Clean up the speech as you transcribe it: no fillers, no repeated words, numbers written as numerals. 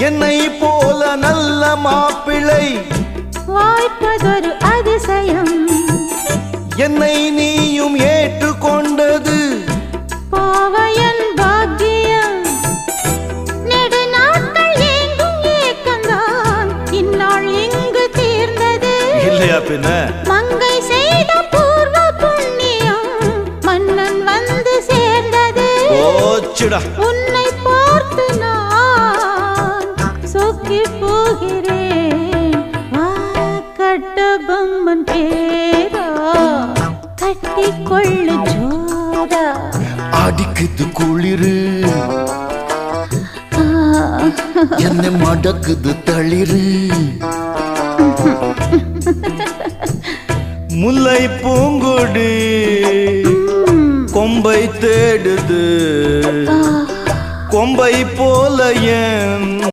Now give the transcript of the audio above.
என்னை போல நல்ல மாப்பிள்ளை வாய்ப்பதொரு அதிசயம். என்னை நீயும் ஏற்றுக்கொண்டது பாவையன் பாக்கியம். நெடுநாட்கள் ஏங்கும் ஏக்கந்தான் இந்நாள் இங்கு தீர்ந்தது. இல்லையா பின்ன? மங்கை செய்த பூர்வ புண்ணியம் மன்னன் வந்து சேர்ந்தது. ஓச்சுடா. உன்னை பார்த்து நான் சொக்கி போகிறேன். வா கட்டபொம்மன் பேரா கட்டிக்கொள்ளு ஜோரா. அடிக்குது குளிரு என்ன மடக்குது தளிரு. முல்லை பூங்கொடி கொம்பை தேடுது கொம்பை போல என்